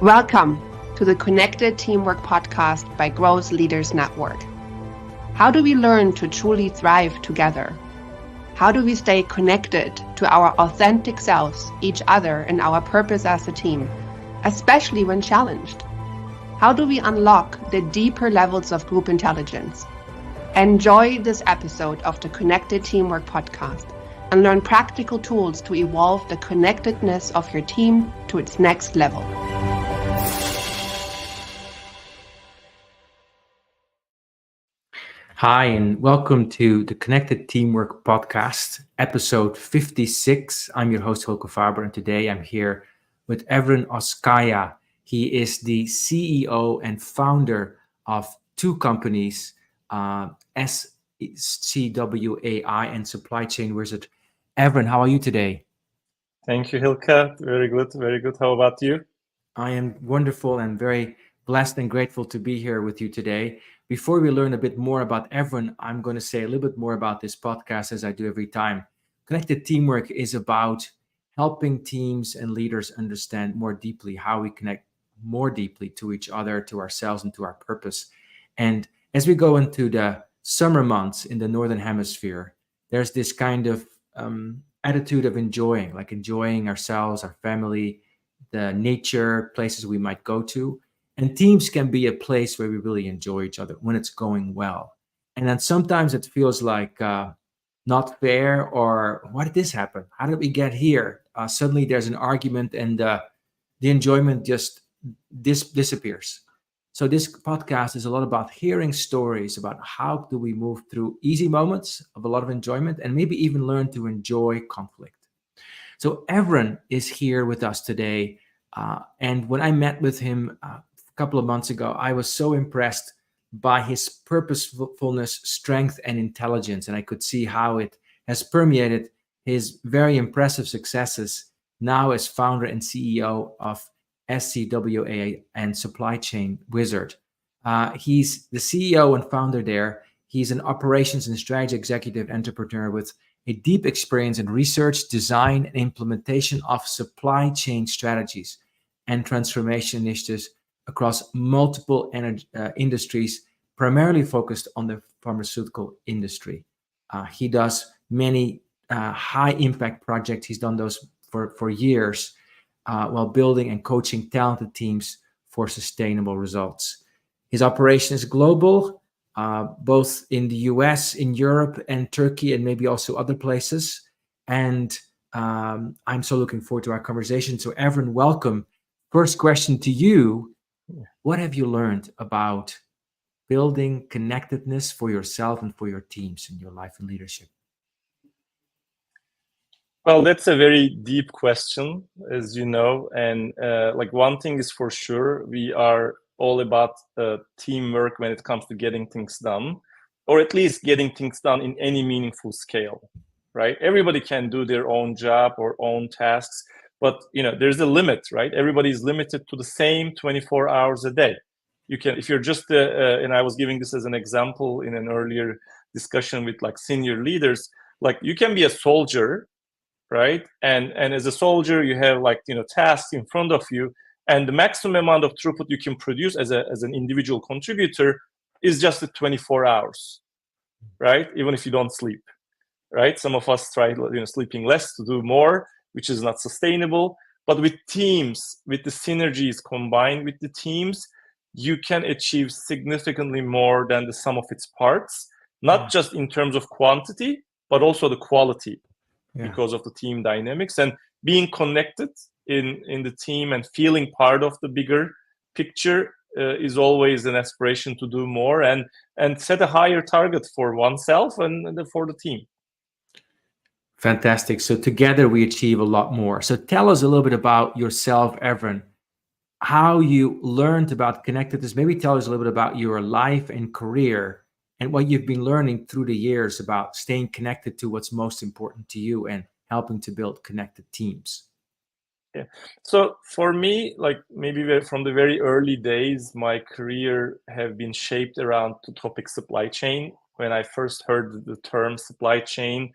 Welcome to the Connected Teamwork podcast by Growth Leaders Network. How do we learn to truly thrive together? How do we stay connected to our authentic selves, each other, and our purpose as a team, especially when challenged? How do we unlock the deeper levels of group intelligence? Enjoy this episode of the Connected Teamwork podcast and learn practical tools to evolve the connectedness of your team to its next level. Hi, and welcome to the Connected Teamwork Podcast, episode 56. I'm your host, Holger Faber, and today I'm here with Evren Oskaya. He is the CEO and founder of two companies, SCWAI and Supply Chain Wizard. Evren, how are you today? Thank you, Hilke. Very good, very good. How about you? I am wonderful and very blessed and grateful to be here with you today. Before we learn a bit more about Evren, I'm going to say a little bit more about this podcast as I do every time. Connected Teamwork is about helping teams and leaders understand more deeply how we connect more deeply to each other, to ourselves, and to our purpose. And as we go into the summer months in the Northern Hemisphere, there's this kind of attitude of enjoying ourselves, our family, the nature, places we might go to. And teams can be a place where we really enjoy each other when it's going well. And then sometimes it feels like not fair, or why did this happen? How did we get here? Suddenly there's an argument and the enjoyment just disappears. So this podcast is a lot about hearing stories about how do we move through easy moments of a lot of enjoyment and maybe even learn to enjoy conflict. So Evren is here with us today. And when I met with him a couple of months ago, I was so impressed by his purposefulness, strength, and intelligence. And I could see how it has permeated his very impressive successes now as founder and CEO of SCWA and Supply Chain Wizard. He's the CEO and founder there. He's an operations and strategy executive entrepreneur with a deep experience in research, design, and implementation of supply chain strategies and transformation initiatives across multiple industries, primarily focused on the pharmaceutical industry. He does many high-impact projects. He's done those for years while building and coaching talented teams for sustainable results. His operation is global, both in the US, in Europe, and Turkey, and maybe also other places. And I'm so looking forward to our conversation. So Evren, welcome. First question to you. What have you learned about building connectedness for yourself and for your teams in your life and leadership? Well, that's a very deep question, as you know. And like one thing is for sure, we are all about teamwork when it comes to getting things done, or at least getting things done in any meaningful scale, right? Everybody can do their own job or own tasks, but there's a limit, right? Everybody is limited to the same 24 hours a day. You can, if you're just, and I was giving this as an example in an earlier discussion with like senior leaders, like you can be a soldier, right? And as a soldier, you have like tasks in front of you, and the maximum amount of throughput you can produce as an individual contributor is just the 24 hours, right? Even if you don't sleep, right? Some of us try sleeping less to do more, which is not sustainable. But with teams, with the synergies combined with the teams, you can achieve significantly more than the sum of its parts, not just in terms of quantity, but also the quality. Because of the team dynamics and being connected in the team and feeling part of the bigger picture is always an aspiration to do more and set a higher target for oneself and for the team. Fantastic. So together we achieve a lot more. So tell us a little bit about yourself, Evren, how you learned about connectedness. Maybe tell us a little bit about your life and career and what you've been learning through the years about staying connected to what's most important to you and helping to build connected teams. Yeah. So for me, like maybe from the very early days, my career have been shaped around the topic supply chain. When I first heard the term supply chain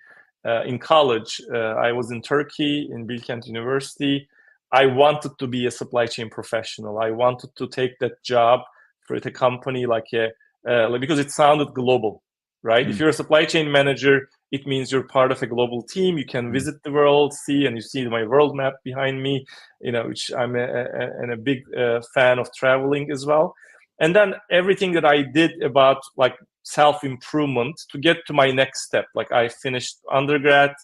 in college, I was in Turkey, in Bilkent University. I wanted to be a supply chain professional. I wanted to take that job for a company because it sounded global, right? If you're a supply chain manager, it means you're part of a global team. You can visit the world, and you see my world map behind me, which I'm a big fan of traveling as well. And then everything that I did about like self-improvement to get to my next step. Like I finished undergrad,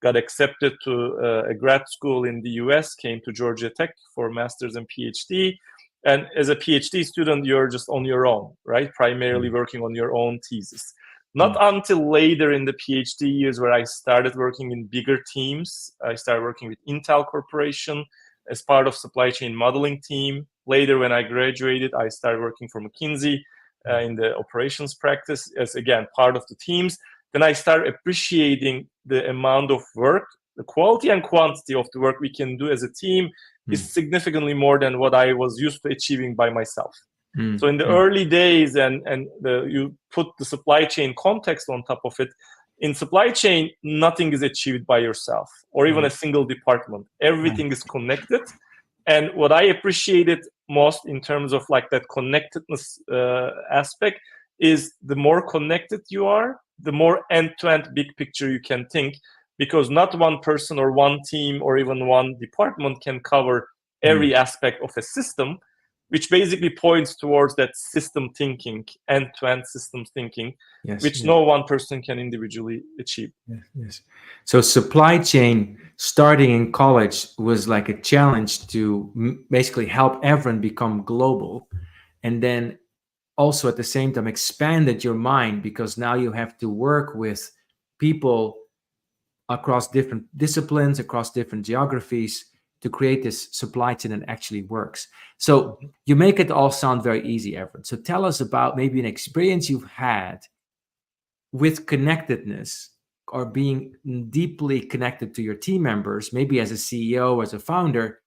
got accepted to a grad school in the US, came to Georgia Tech for master's and PhD. And as a PhD student, you're just on your own, right? Primarily working on your own thesis. Not until later in the PhD years where I started working in bigger teams. I started working with Intel Corporation as part of supply chain modeling team. Later, when I graduated, I started working for McKinsey in the operations practice as, again, part of the teams. Then I started appreciating the amount of work, the quality and quantity of the work we can do as a team is significantly more than what I was used to achieving by myself. So in the early days, you put the supply chain context on top of it, in supply chain, nothing is achieved by yourself or even a single department. Everything is connected. And what I appreciated most in terms of like that connectedness aspect is the more connected you are, the more end-to-end big picture you can think, because not one person or one team or even one department can cover every aspect of a system, which basically points towards that system thinking, end-to-end systems thinking, which no one person can individually achieve. Yes. So supply chain starting in college was like a challenge to basically help everyone become global. And then also at the same time expanded your mind, because now you have to work with people across different disciplines, across different geographies, to create this supply chain that actually works. So you make it all sound very easy, Everett. So tell us about maybe an experience you've had with connectedness or being deeply connected to your team members, maybe as a CEO, as a founder,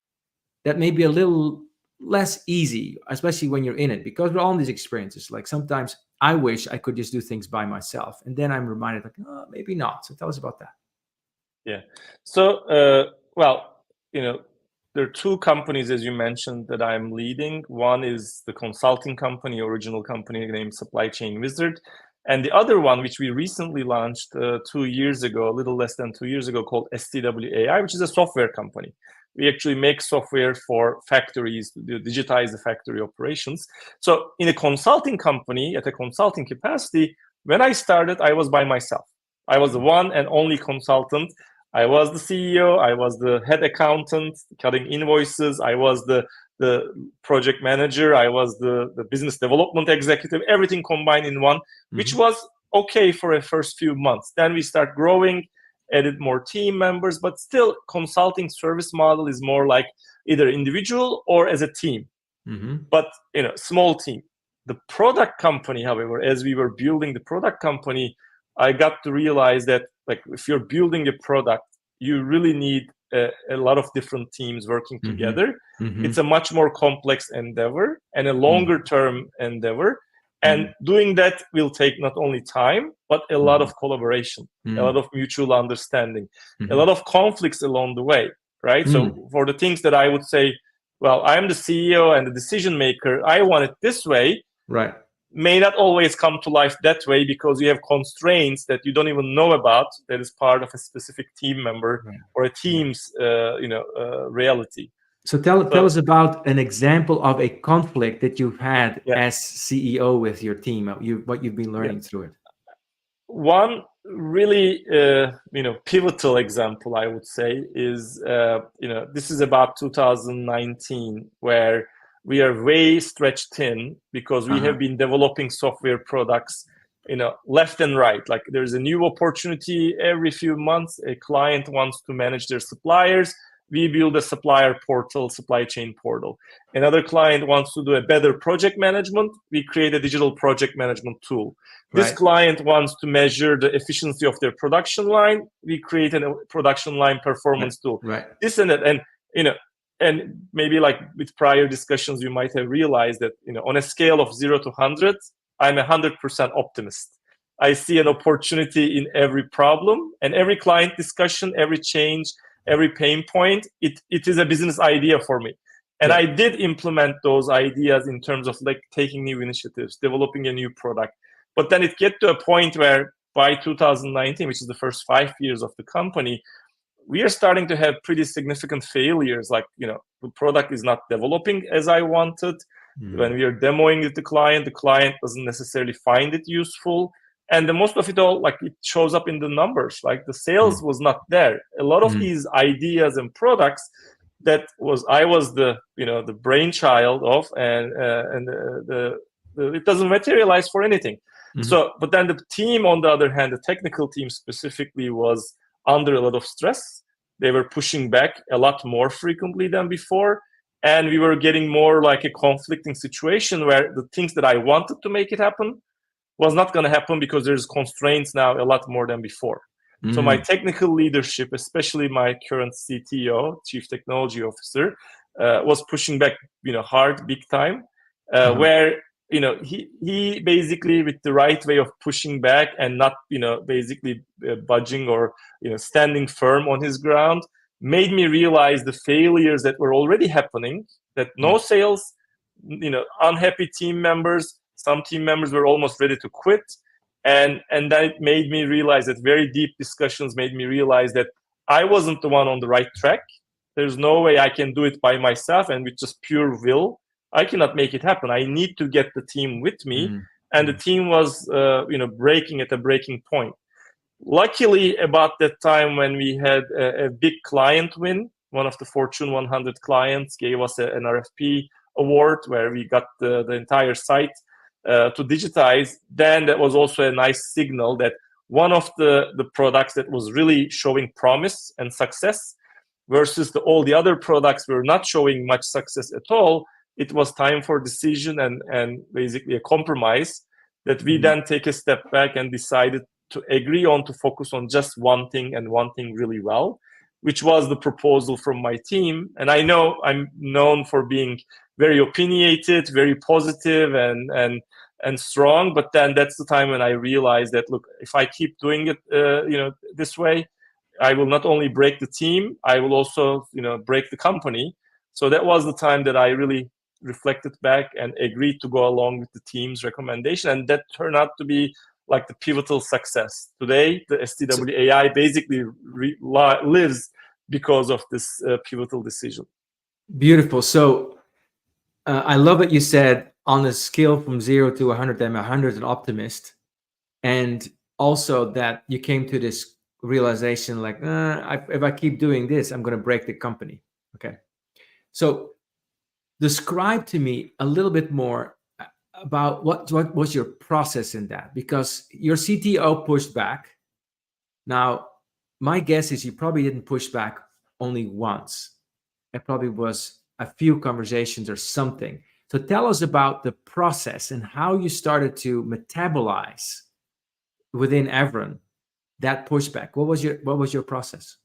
that may be a little less easy, especially when you're in it, because we're all in these experiences. Like sometimes I wish I could just do things by myself. And then I'm reminded, like, oh, maybe not. So tell us about that. Yeah. So, there are two companies, as you mentioned, that I'm leading. One is the consulting company, original company named Supply Chain Wizard. And the other one, which we recently launched 2 years ago, a little less than 2 years ago, called STWAI, which is a software company. We actually make software for factories to digitize the factory operations. So in a consulting company, at a consulting capacity, when I started, I was by myself. I was the one and only consultant. I was the CEO, I was the head accountant, cutting invoices, I was the project manager, I was the business development executive, everything combined in one, which was okay for the first few months. Then we start growing, added more team members, but still consulting service model is more like either individual or as a team, but small team. The product company, however, as we were building the product company, I got to realize that like if you're building a product, you really need a lot of different teams working together. It's a much more complex endeavor and a longer term endeavor. And doing that will take not only time, but a lot of collaboration, a lot of mutual understanding, a lot of conflicts along the way, right? So for the things that I would say, well, I'm the CEO and the decision maker, I want it this way. Right. May not always come to life that way because you have constraints that you don't even know about that is part of a specific team member or a team's reality. So tell us about an example of a conflict that you've had as CEO with your team, what you've been learning through it. One really pivotal example, I would say, is this is about 2019, where we are way stretched thin because we have been developing software products, left and right. Like there's a new opportunity every few months. A client wants to manage their suppliers. We build a supplier portal, supply chain portal. Another client wants to do a better project management. We create a digital project management tool. This client wants to measure the efficiency of their production line. We create a production line performance tool. This and that. And maybe like with prior discussions, you might have realized that, on a scale of 0 to 100, I'm 100% optimist. I see an opportunity in every problem and every client discussion, every change. every pain point, it is a business idea for me. And I did implement those ideas in terms of like taking new initiatives, developing a new product. But then it get to a point where by 2019, which is the first 5 years of the company, we are starting to have pretty significant failures. Like, the product is not developing as I wanted. When we are demoing it to the client doesn't necessarily find it useful. And the most of it all, like, it shows up in the numbers. Like, the sales was not there. A lot of these ideas and products that I was the brainchild of, and it doesn't materialize for anything. So, but then the team, on the other hand, the technical team specifically, was under a lot of stress. They were pushing back a lot more frequently than before. And we were getting more like a conflicting situation where the things that I wanted to make it happen was not going to happen because there's constraints now a lot more than before. So my technical leadership, especially my current CTO, Chief Technology Officer, was pushing back, hard, big time, where, he basically, with the right way of pushing back and not, basically budging or, standing firm on his ground, made me realize the failures that were already happening, that no sales, unhappy team members, some team members were almost ready to quit. And then it made me realize that very deep discussions made me realize that I wasn't the one on the right track. There's no way I can do it by myself and with just pure will. I cannot make it happen. I need to get the team with me. And the team was, breaking at a breaking point. Luckily, about that time when we had a big client win, one of the Fortune 100 clients gave us an RFP award where we got the entire site to digitize. Then that was also a nice signal that one of the products that was really showing promise and success versus all the other products were not showing much success at all. It was time for decision and basically a compromise that we then take a step back and decided to agree on to focus on just one thing and one thing really well, which was the proposal from my team. And I know I'm known for being very opinionated, very positive and strong. But then that's the time when I realized that, look, if I keep doing it, this way, I will not only break the team, I will also, break the company. So that was the time that I really reflected back and agreed to go along with the team's recommendation. And that turned out to be like the pivotal success. Today, the STW AI basically lives because of this pivotal decision. Beautiful. So I love what you said on a scale from 0 to 100. I'm 100 an optimist. And also that you came to this realization like, if I keep doing this, I'm going to break the company. Okay. So describe to me a little bit more about what was your process in that, because your CTO pushed back. Now, my guess is you probably didn't push back only once. It probably was a few conversations or something. So tell us about the process and how you started to metabolize within Evron that pushback. What was your process?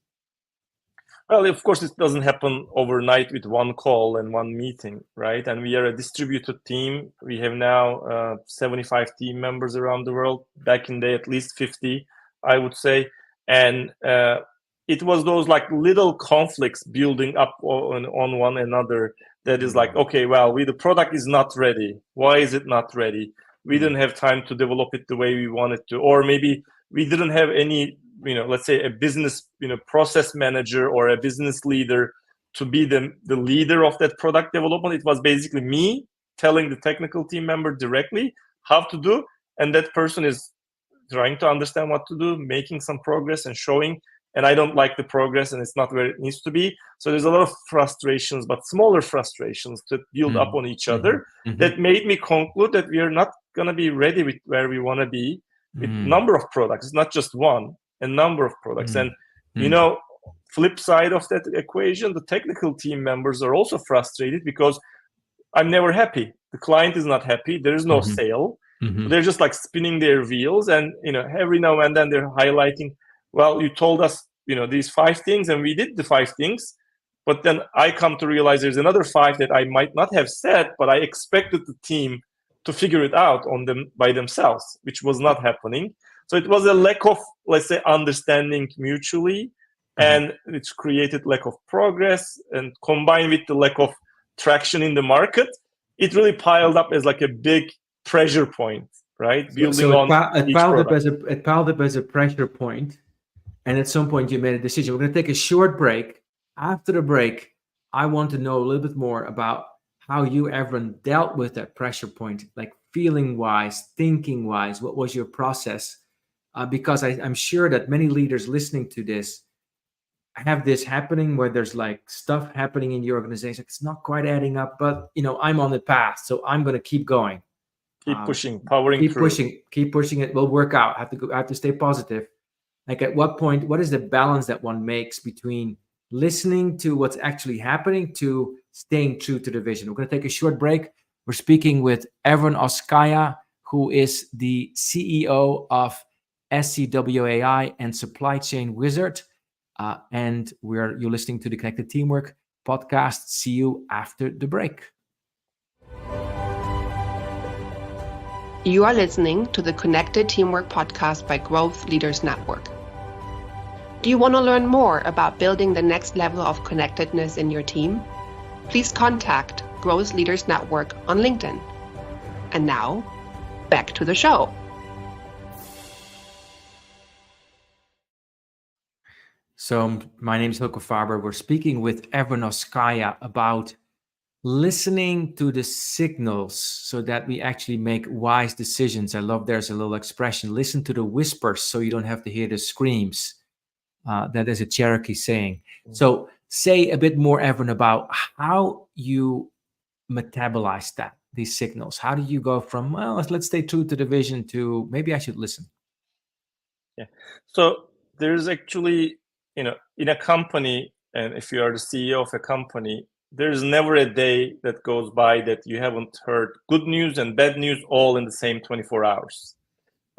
Well, of course, it doesn't happen overnight with one call and one meeting, right? And we are a distributed team. We have now 75 team members around the world. Back in the day, at least 50, I would say. And it was those like little conflicts building up on one another that is like, okay, well, the product is not ready. Why is it not ready? We didn't have time to develop it the way we wanted to, or maybe we didn't have any, let's say a business, process manager or a business leader to be the leader of that product development. It was basically me telling the technical team member directly how to do, and that person is trying to understand what to do, making some progress and showing, and I don't like the progress and it's not where it needs to be. So there's a lot of frustrations, but smaller frustrations that build up on each other that made me conclude that we are not going to be ready with where we want to be with number of products. It's not just one, a number of products. And, flip side of that equation, the technical team members are also frustrated because I'm never happy. The client is not happy. There is no sale. They're just like spinning their wheels. And, every now and then they're highlighting, well, you told us, these 5 things and we did the 5 things. But then I come to realize there's another 5 that I might not have said, but I expected the team to figure it out on them by themselves, which was not happening. So it was a lack of, let's say, understanding mutually and it's created lack of progress, and combined with the lack of traction in the market, it really piled up as like a big pressure point, right? Building on it each piled up product. it piled up as a pressure point, and at some point you made a decision. We're going to take a short break. After the break, I want to know a little bit more about how you, Evren, dealt with that pressure point, like feeling wise, thinking wise. What was your process? Because I'm sure that many leaders listening to this have this happening where there's like stuff happening in your organization. It's not quite adding up, but I'm on the path, so I'm going to keep going. Keep pushing, powering keep through. keep pushing. It will work out. I have to stay positive. Like at what point, what is the balance that one makes between listening to what's actually happening to staying true to the vision? We're going to take a short break. We're speaking with Evren Oskaya, who is the CEO of SCWAI and Supply Chain Wizard. And you're listening to the Connected Teamwork podcast. See you after the break. You are listening to the Connected Teamwork podcast by Growth Leaders Network. Do you want to learn more about building the next level of connectedness in your team? Please contact Growth Leaders Network on LinkedIn. And now, back to the show. So my name is Hilke Faber. We're speaking with Evren Oskaya about listening to the signals so that we actually make wise decisions. I love there's a little expression, listen to the whispers so you don't have to hear the screams. That is a Cherokee saying. So say a bit more, Evren, about how you metabolize these signals. How do you go from, well, let's stay true to the vision to maybe I should listen? Yeah. So there's actually, in a company, and if you are the CEO of a company, there's never a day that goes by that you haven't heard good news and bad news all in the same 24 hours,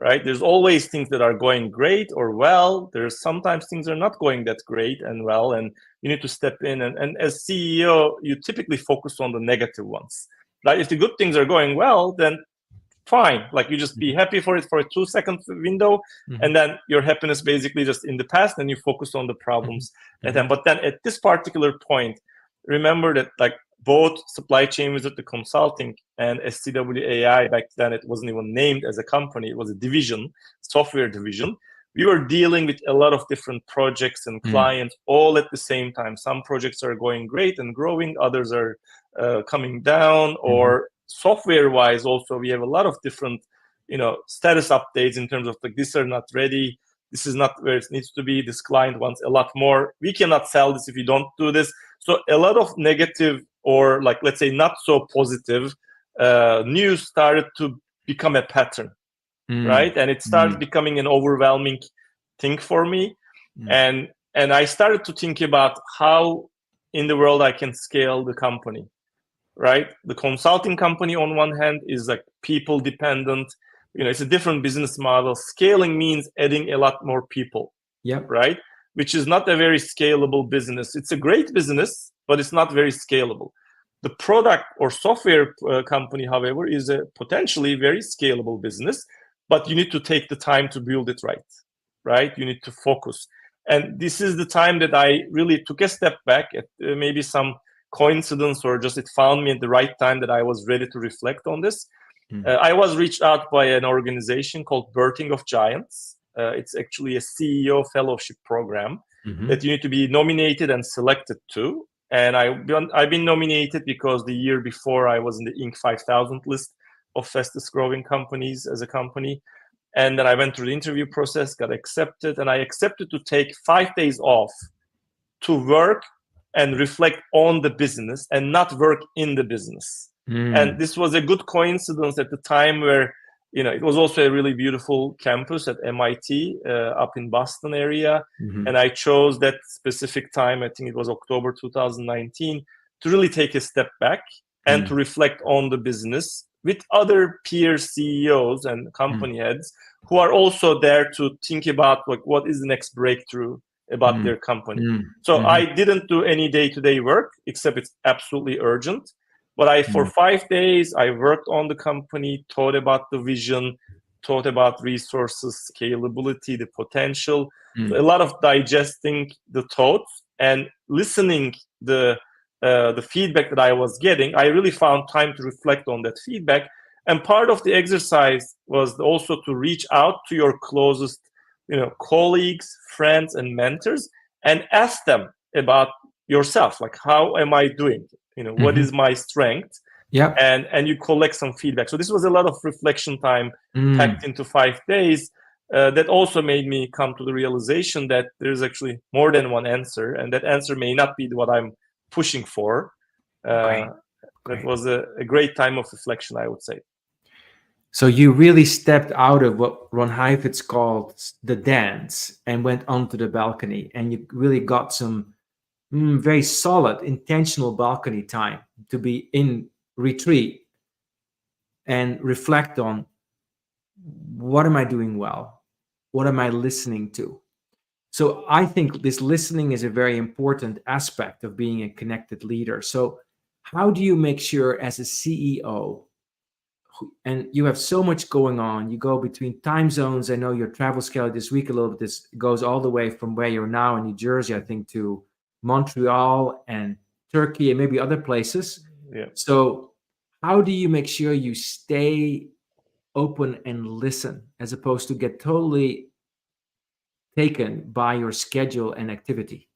right? There's always things that are going great or well. There's sometimes things are not going that great and well, and you need to step in. And as CEO, you typically focus on the negative ones, right? If the good things are going well, then fine. Like you just be happy for it for a 2-second window, and then your happiness basically just in the past, and you focus on the problems at them. But then at this particular point, remember that like both Supply Chain Wizard, the consulting, and SCWAI, back then it wasn't even named as a company, it was a division, software division. We were dealing with a lot of different projects and clients all at the same time. Some projects are going great and growing, others are coming down, or software-wise also we have a lot of different status updates in terms of like this are not ready, this is not where it needs to be, this client wants a lot more, we cannot sell this if you don't do this. So a lot of negative, or like let's say not so positive news started to become a pattern, right? And it started becoming an overwhelming thing for me. And I started to think about how in the world I can scale the company, right? The consulting company on one hand is like people dependent, it's a different business model. Scaling means adding a lot more people, right? Which is not a very scalable business. It's a great business, but it's not very scalable. The product or software company, however, is a potentially very scalable business, but you need to take the time to build it right? You need to focus. And this is the time that I really took a step back at maybe some coincidence, or just it found me at the right time that I was ready to reflect on this. I was reached out by an organization called Birthing of Giants. It's actually a CEO fellowship program that you need to be nominated and selected to. And I've been nominated because the year before I was in the E56 list of fastest growing companies as a company. And then I went through the interview process, got accepted, and I accepted to take 5 days off to work and reflect on the business and not work in the business. And this was a good coincidence at the time where, it was also a really beautiful campus at MIT up in Boston area. And I chose that specific time, I think it was October 2019, to really take a step back and to reflect on the business with other peer CEOs and company heads who are also there to think about like what is the next breakthrough about their company. So I didn't do any day-to-day work, except it's absolutely urgent. But for 5 days, I worked on the company, thought about the vision, taught about resources, scalability, the potential. Mm. A lot of digesting the thoughts and listening the feedback that I was getting. I really found time to reflect on that feedback. And part of the exercise was also to reach out to your closest, colleagues, friends, and mentors, and ask them about yourself. Like, how am I doing? What is my strength? Yeah. And you collect some feedback. So this was a lot of reflection time packed into 5 days. That also made me come to the realization that there's actually more than one answer, and that answer may not be what I'm pushing for. Great. That was a great time of reflection, I would say. So you really stepped out of what Ron Heifetz called the dance and went onto the balcony, and you really got some very solid, intentional balcony time to be in retreat and reflect on, what am I doing well? What am I listening to? So I think this listening is a very important aspect of being a connected leader. So how do you make sure as a CEO, and you have so much going on, you go between time zones. I know your travel schedule this week a little bit, this goes all the way from where you're now in New Jersey, I think, to Montreal and Turkey and maybe other places. Yeah. So how do you make sure you stay open and listen, as opposed to get totally taken by your schedule and activity?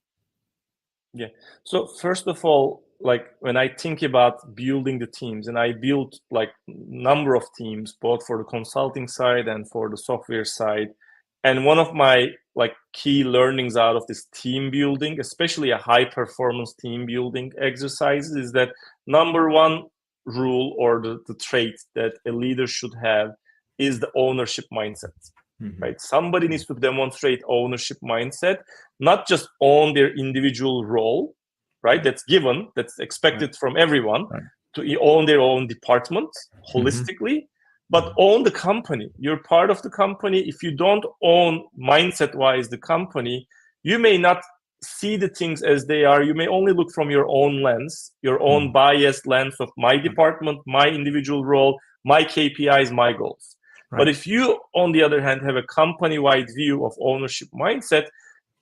Yeah. So first of all, like when I think about building the teams, and I built like number of teams, both for the consulting side and for the software side. And one of my like key learnings out of this team building, especially a high performance team building exercise, is that number one rule, or the trait that a leader should have, is the ownership mindset. Right? Somebody needs to demonstrate ownership mindset, not just own their individual role, right? That's given, that's expected from everyone, to own their own department holistically, but own the company. You're part of the company. If you don't own mindset-wise the company, you may not see the things as they are. You may only look from your own lens, your own biased lens of my department, my individual role, my KPIs, my goals. But if you, on the other hand, have a company-wide view of ownership mindset,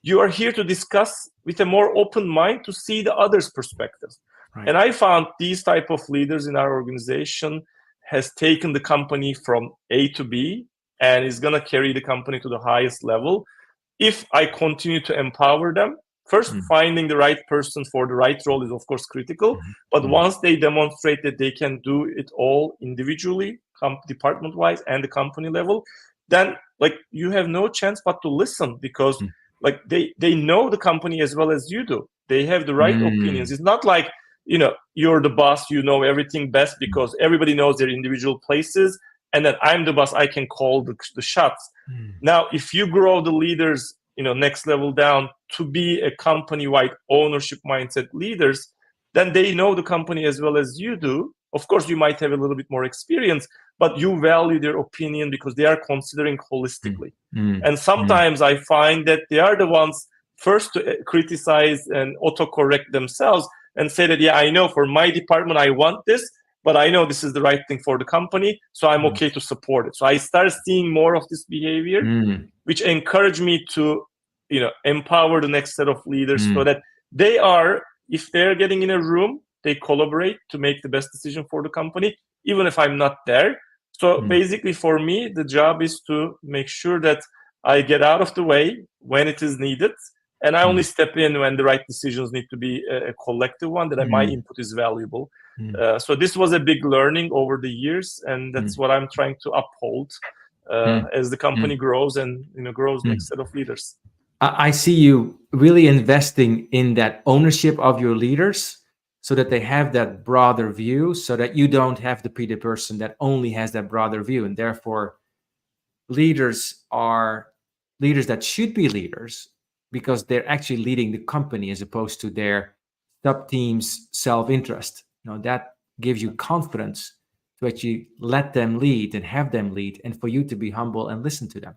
you are here to discuss with a more open mind to see the other's perspective. And I found these type of leaders in our organization has taken the company from A to B and is going to carry the company to the highest level. If I continue to empower them, first, finding the right person for the right role is, of course, critical. But once they demonstrate that they can do it all individually, department-wise, and the company level, then like you have no chance but to listen, because like they know the company as well as you do. They have the right opinions. It's not like, you're the boss, you know everything best, because everybody knows their individual places, and that I'm the boss, I can call the shots. Now, if you grow the leaders, next level down to be a company-wide ownership mindset leaders, then they know the company as well as you do. Of course, you might have a little bit more experience, but you value their opinion because they are considering holistically. And sometimes I find that they are the ones first to criticize and autocorrect themselves and say that, yeah, I know for my department, I want this, but I know this is the right thing for the company, so I'm okay to support it. So I started seeing more of this behavior, which encouraged me to, empower the next set of leaders so that they are, if they're getting in a room, they collaborate to make the best decision for the company, even if I'm not there. So basically for me, the job is to make sure that I get out of the way when it is needed, and I only step in when the right decisions need to be a collective one, that my input is valuable. So this was a big learning over the years, and that's what I'm trying to uphold as the company grows and grows next set of leaders. I see you really investing in that ownership of your leaders, so that they have that broader view, so that you don't have to be the person that only has that broader view. And therefore, leaders are leaders that should be leaders because they're actually leading the company as opposed to their sub-team's self-interest. That gives you confidence to actually let them lead and have them lead, and for you to be humble and listen to them.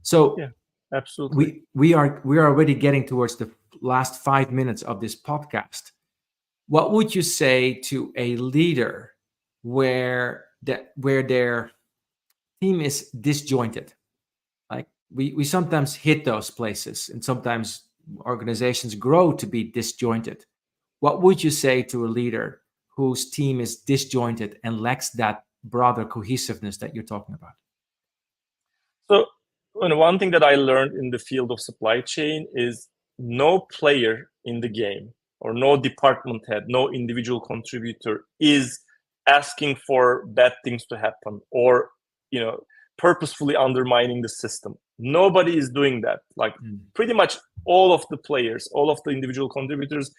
So yeah, absolutely. We are already getting towards the last 5 minutes of this podcast. What would you say to a leader where their team is disjointed. Like we sometimes hit those places, and sometimes organizations grow to be disjointed. What would you say to a leader whose team is disjointed and lacks that broader cohesiveness that you're talking about? So, one thing that I learned in the field of supply chain is no player in the game, or no department head, no individual contributor is asking for bad things to happen, or purposefully undermining the system. Nobody is doing that. Like pretty much all of the players, all of the individual contributors,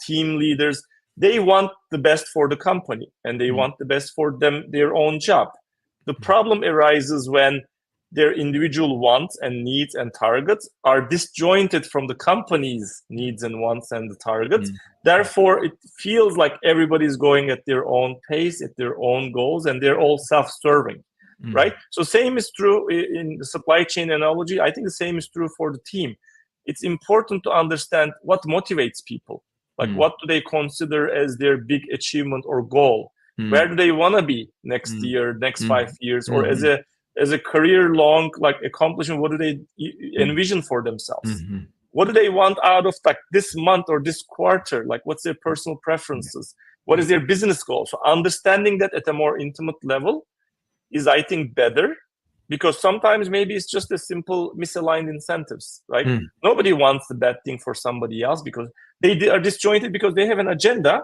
team leaders, they want the best for the company, and they want the best for their own job. The problem arises when their individual wants and needs and targets are disjointed from the company's needs and wants and the targets. Therefore, it feels like everybody's going at their own pace, at their own goals, and they're all self-serving, right? So same is true in the supply chain analogy. I think the same is true for the team. It's important to understand what motivates people. Like what do they consider as their big achievement or goal? Where do they want to be next year, next 5 years, or as a career-long accomplishment? What do they envision for themselves? What do they want out of this month or this quarter? Like, what's their personal preferences? What is their business goal? So understanding that at a more intimate level is, I think, better, because sometimes maybe it's just a simple misaligned incentives, right? Nobody wants the bad thing for somebody else because they are disjointed because they have an agenda.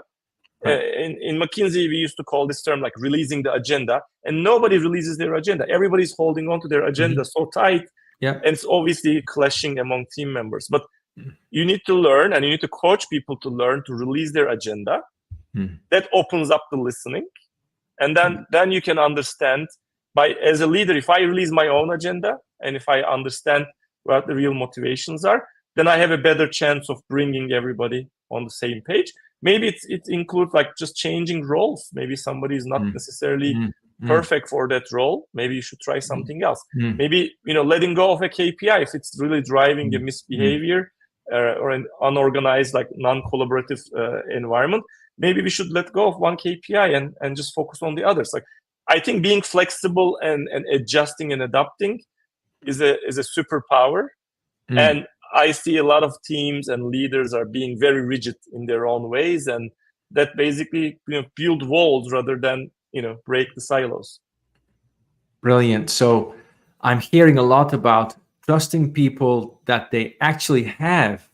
In McKinsey, we used to call this term like releasing the agenda, and nobody releases their agenda. Everybody's holding on to their agenda so tight, and it's obviously clashing among team members. But you need to learn, and you need to coach people to learn to release their agenda. That opens up the listening, and then you can understand, as a leader, if I release my own agenda and if I understand what the real motivations are, then I have a better chance of bringing everybody on the same page. Maybe it includes just changing roles. Maybe somebody is not necessarily perfect for that role. Maybe you should try something else. Maybe letting go of a KPI if it's really driving a misbehavior or an unorganized, non-collaborative environment. Maybe we should let go of one KPI and just focus on the others. I think being flexible and adjusting and adapting is a superpower. And I see a lot of teams and leaders are being very rigid in their own ways, and that basically build walls rather than break the silos. Brilliant. So I'm hearing a lot about trusting people that they actually have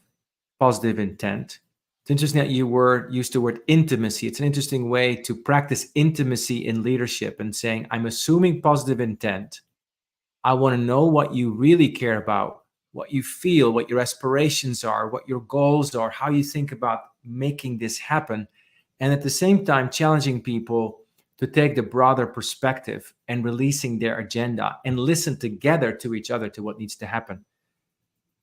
positive intent. It's interesting that you used the word intimacy. It's an interesting way to practice intimacy in leadership, and saying, I'm assuming positive intent. I want to know what you really care about, what you feel, what your aspirations are, what your goals are, how you think about making this happen. And at the same time, challenging people to take the broader perspective and releasing their agenda and listen together to each other to what needs to happen.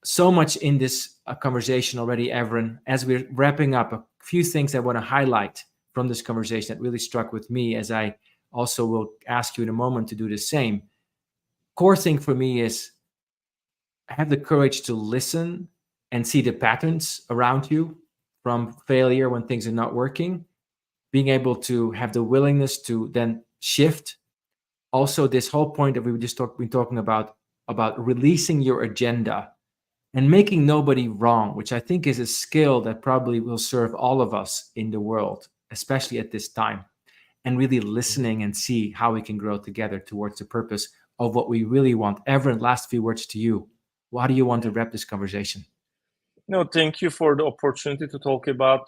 So much in this conversation already, Evren. As we're wrapping up, a few things I want to highlight from this conversation that really struck with me, as I also will ask you in a moment to do the same. Core thing for me is have the courage to listen and see the patterns around you, from failure when things are not working, being able to have the willingness to then shift. Also, this whole point that we just been talking about releasing your agenda and making nobody wrong, which I think is a skill that probably will serve all of us in the world, especially at this time, and really listening and see how we can grow together towards the purpose of what we really want. Evren, last few words to you. How do you want to wrap this conversation? No, thank you for the opportunity to talk about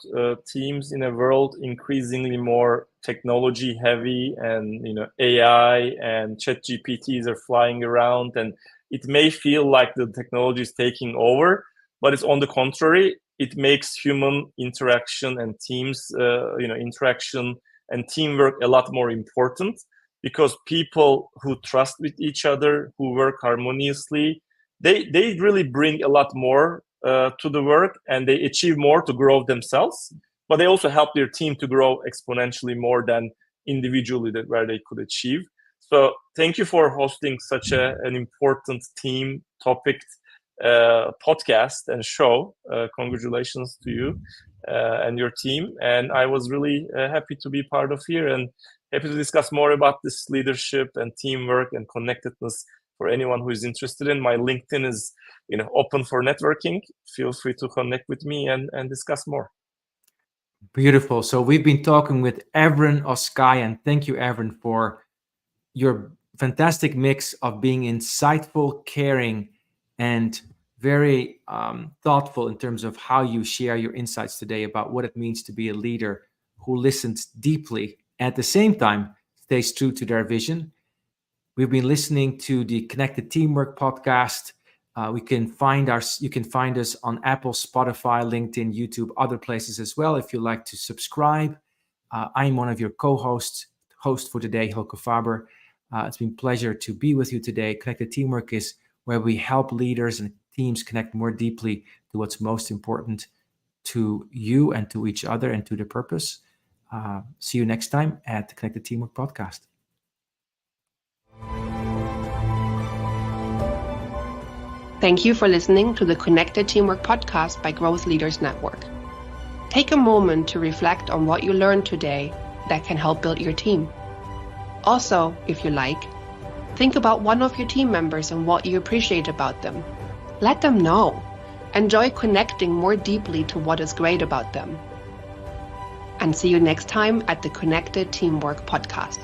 teams in a world increasingly more technology heavy, and AI and ChatGPTs are flying around, and it may feel like the technology is taking over, but it's on the contrary. It makes human interaction and teams interaction and teamwork a lot more important, because people who trust with each other, who work harmoniously, they really bring a lot more to the work, and they achieve more to grow themselves, but they also help their team to grow exponentially more than individually where they could achieve. So thank you for hosting such an important team topic podcast and show. Congratulations to you and your team. And I was really happy to be part of here, and happy to discuss more about this leadership and teamwork and connectedness for anyone who is interested in. My LinkedIn is open for networking. Feel free to connect with me and discuss more. Beautiful. So we've been talking with Evren Oskay, and thank you, Evren, for your fantastic mix of being insightful, caring, and very thoughtful in terms of how you share your insights today about what it means to be a leader who listens deeply, at the same time stays true to their vision. We've been listening to the Connected Teamwork podcast. You can find us on Apple, Spotify, LinkedIn, YouTube, other places as well. If you'd like to subscribe, I'm one of your host for today, Hilke Faber. It's been a pleasure to be with you today. Connected Teamwork is where we help leaders and teams connect more deeply to what's most important to you and to each other and to the purpose. See you next time at the Connected Teamwork podcast. Thank you for listening to the Connected Teamwork podcast by Growth Leaders Network. Take a moment to reflect on what you learned today that can help build your team. Also, if you like, think about one of your team members and what you appreciate about them. Let them know. Enjoy connecting more deeply to what is great about them. And see you next time at the Connected Teamwork podcast.